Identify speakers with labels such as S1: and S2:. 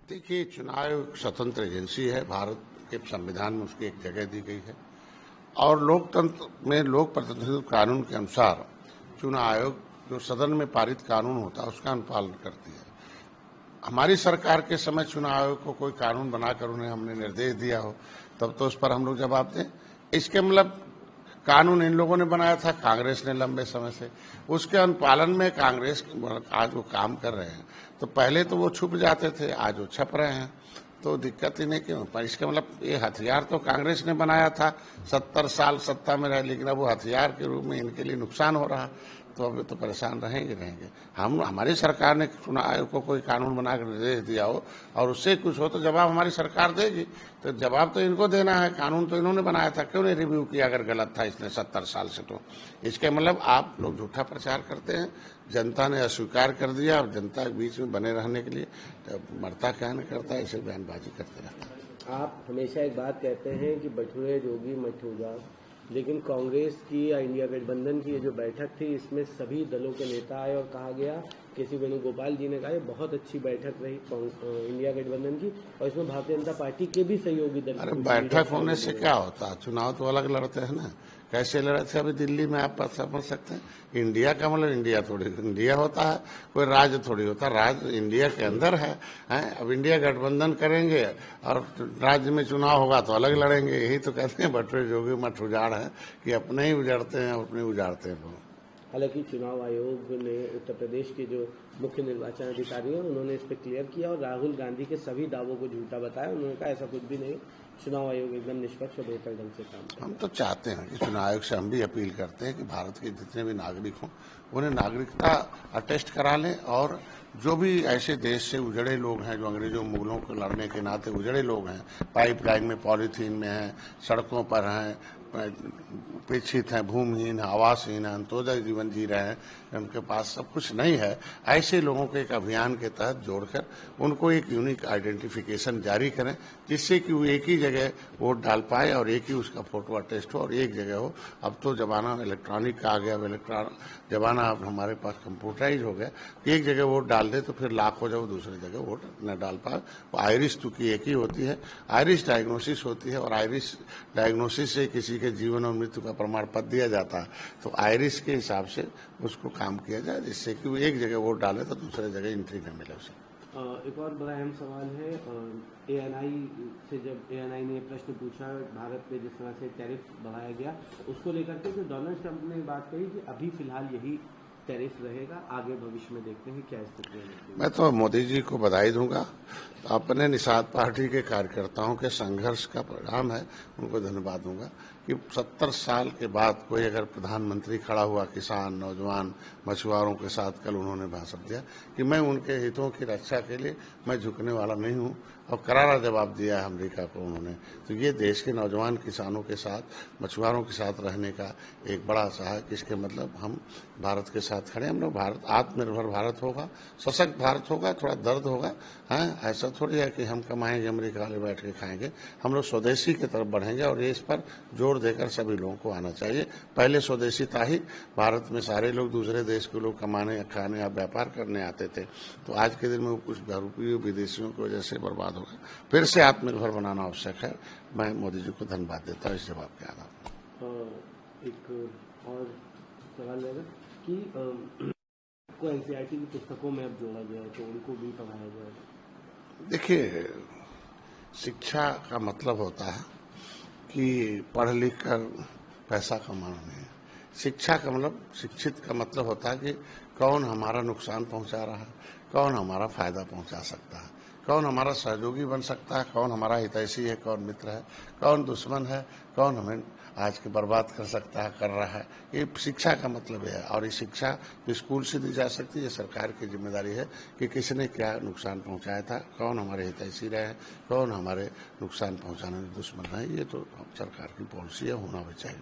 S1: देखिए, चुनाव आयोग स्वतंत्र एजेंसी है। भारत के संविधान में उसकी एक जगह दी गई है और लोकतंत्र में लोक प्रतिनिधित्व कानून के अनुसार चुनाव आयोग जो सदन में पारित कानून होता है उसका अनुपालन करती है। हमारी सरकार के समय चुनाव आयोग को कोई कानून बनाकर उन्हें हमने निर्देश दिया हो तब तो उस पर हम लोग जवाब दें। इसके मतलब कानून इन लोगों ने बनाया था, कांग्रेस ने लंबे समय से, उसके अनुपालन में कांग्रेस आज वो काम कर रहे हैं। तो पहले तो वो छुप जाते थे, आज वो छप रहे हैं, तो दिक्कत ही नहीं क्यों। पर इसका मतलब ये हथियार तो कांग्रेस ने बनाया था, 70 साल सत्ता में रहे, लेकिन अब वो हथियार के रूप में इनके लिए नुकसान हो रहा, तो अब तो परेशान रहेंगे। हमारी सरकार ने चुनाव आयोग को कोई कानून बनाकर निर्देश दिया हो और उससे कुछ हो तो जवाब हमारी सरकार देगी। तो जवाब तो इनको देना है, कानून तो इन्होंने बनाया था, क्यों नहीं रिव्यू किया अगर गलत था इसने 70 साल से। तो इसके मतलब आप लोग झूठा प्रचार करते हैं। जनता ने अस्वीकार कर दिया और जनता के बीच में बने रहने के लिए मरता क्या नहीं करता, ऐसे बयानबाजी करते रहता है।
S2: आप हमेशा एक बात कहते हैं कि बटुए जोगी मठूजा, लेकिन कांग्रेस की या इंडिया गठबंधन की ये जो बैठक थी इसमें सभी दलों के नेता आए और कहा गया, केसी वेणुगोपाल जी ने कहा ये बहुत अच्छी बैठक रही इंडिया गठबंधन की और इसमें भारतीय जनता पार्टी के भी सहयोगी दल।
S1: अरे बैठक होने से क्या होता, चुनाव तो अलग लड़ते हैं ना। कैसे लड़े थे अभी दिल्ली में, आप समझ सकते हैं। इंडिया का मतलब इंडिया थोड़ी इंडिया होता है, कोई राज्य थोड़ी होता है, राज्य इंडिया के अंदर है। अब इंडिया गठबंधन करेंगे और राज्य में चुनाव होगा तो अलग लड़ेंगे। यही तो कहते हैं बटुए जोगी मठ उजाड़ है कि अपने ही उजाड़ते हैं, अपने उजाड़ते हैं लोग।
S2: हालांकि चुनाव आयोग ने उत्तर प्रदेश के जो मुख्य निर्वाचन अधिकारी हैं उन्होंने इस पर क्लियर किया और राहुल गांधी के सभी दावों को झूठा बताया। उन्होंने कहा ऐसा कुछ भी नहीं, चुनाव आयोग एकदम निष्पक्ष और बेहतर ढंग से काम करे।
S1: हम तो चाहते हैं कि चुनाव आयोग से हम भी अपील करते हैं कि भारत के जितने भी नागरिक हों उन्हें नागरिकता अटेस्ट करा लें और जो भी ऐसे देश से उजड़े लोग हैं, जो अंग्रेजों मुगलों को लड़ने के नाते उजड़े लोग हैं, पाइपलाइन में पॉलीथीन में हैं, सड़कों पर हैं, उपेक्षित हैं, भूमिहीन, आवासहीन है, अंत्योदय जीवन जी रहे हैं, उनके पास सब कुछ नहीं है, ऐसे लोगों को एक अभियान के तहत जोड़कर उनको एक यूनिक आइडेंटिफिकेशन जारी करें जिससे कि वो एक ही जगह वोट डाल पाए और एक ही उसका फोटो अटेस्ट हो और एक जगह हो। अब तो जमाना इलेक्ट्रॉनिक का आ गया, जमाना अब हमारे पास कंप्यूटराइज हो गया। एक जगह वोट डाल दे तो फिर लाख हो जाए, दूसरी जगह वोट न डाल पाए। वो आइरिस तो की एक ही होती है, आइरिस डायग्नोसिस होती है और आइरिस डायग्नोसिस से किसी के जीवन और मृत्यु का प्रमाण पत्र दिया जाता है। तो आइरिस के हिसाब से उसको काम किया जाए जिससे कि वो एक जगह वोट डाले तो दूसरे जगह एंट्री न मिले उसे।
S2: एक और बड़ा अहम सवाल है, एएनआई से जब एएनआई ने प्रश्न पूछा भारत पे जिस तरह से टैरिफ बढ़ाया गया उसको लेकर के, जो डोनाल्ड ट्रंप ने बात कही कि अभी फिलहाल यही टैरिफ रहेगा, आगे भविष्य में देखते हैं क्या स्थिति है।
S1: मैं तो मोदी जी को बधाई दूंगा, अपने निषाद पार्टी के कार्यकर्ताओं के संघर्ष का परिणाम है, उनको धन्यवाद दूंगा कि 70 साल के बाद कोई अगर प्रधानमंत्री खड़ा हुआ किसान, नौजवान, मछुआरों के साथ, कल उन्होंने भाषण दिया कि मैं उनके हितों की रक्षा के लिए मैं झुकने वाला नहीं हूं और करारा जवाब दिया है अमेरिका को उन्होंने। तो ये देश के नौजवान किसानों के साथ, मछुआरों के साथ रहने का एक बड़ा सा है कि इसके मतलब हम भारत के साथ खड़े। हम लोग भारत आत्मनिर्भर भारत होगा, सशक्त भारत होगा, थोड़ा दर्द होगा। ऐसा थोड़ी है कि हम कमाएंगे अमेरिका वाले बैठ के खाएंगे। हम लोग स्वदेशी की तरफ बढ़ेंगे और इस पर जोर देकर सभी लोगों को आना चाहिए। पहले स्वदेशी था ही, भारत में सारे लोग दूसरे देश के लोग कमाने, खाने या व्यापार करने आते थे। तो आज के दिन में वो कुछ रुपये विदेशियों की वजह से बर्बाद होगा। फिर से आत्मनिर्भर बनाना आवश्यक है। मैं मोदी जी को धन्यवाद देता हूँ इस जवाब के आधार पर।
S2: एक और सवाल है कि को एनसीईआरटी की पुस्तकों में अब जोड़ा गया है तो उनको भी पढ़ाया जाए।
S1: देखिए, शिक्षा का मतलब होता है कि पढ़ लिख कर पैसा कमाना नहीं। शिक्षा का मतलब, शिक्षित का मतलब होता है कि कौन हमारा नुकसान पहुंचा रहा है, कौन हमारा फायदा पहुंचा सकता है, कौन हमारा सहयोगी बन सकता है, कौन हमारा हितैषी है, कौन मित्र है, कौन दुश्मन है, कौन हमें आज के बर्बाद कर सकता है, कर रहा है। ये शिक्षा का मतलब है और ये शिक्षा स्कूल से दी जा सकती है। सरकार की जिम्मेदारी है कि किसने क्या नुकसान पहुंचाया था, कौन हमारे हितैषी रहे, कौन हमारे नुकसान पहुंचाने में दुश्मन है। ये तो सरकार की पॉलिसी है, होना भी चाहिए।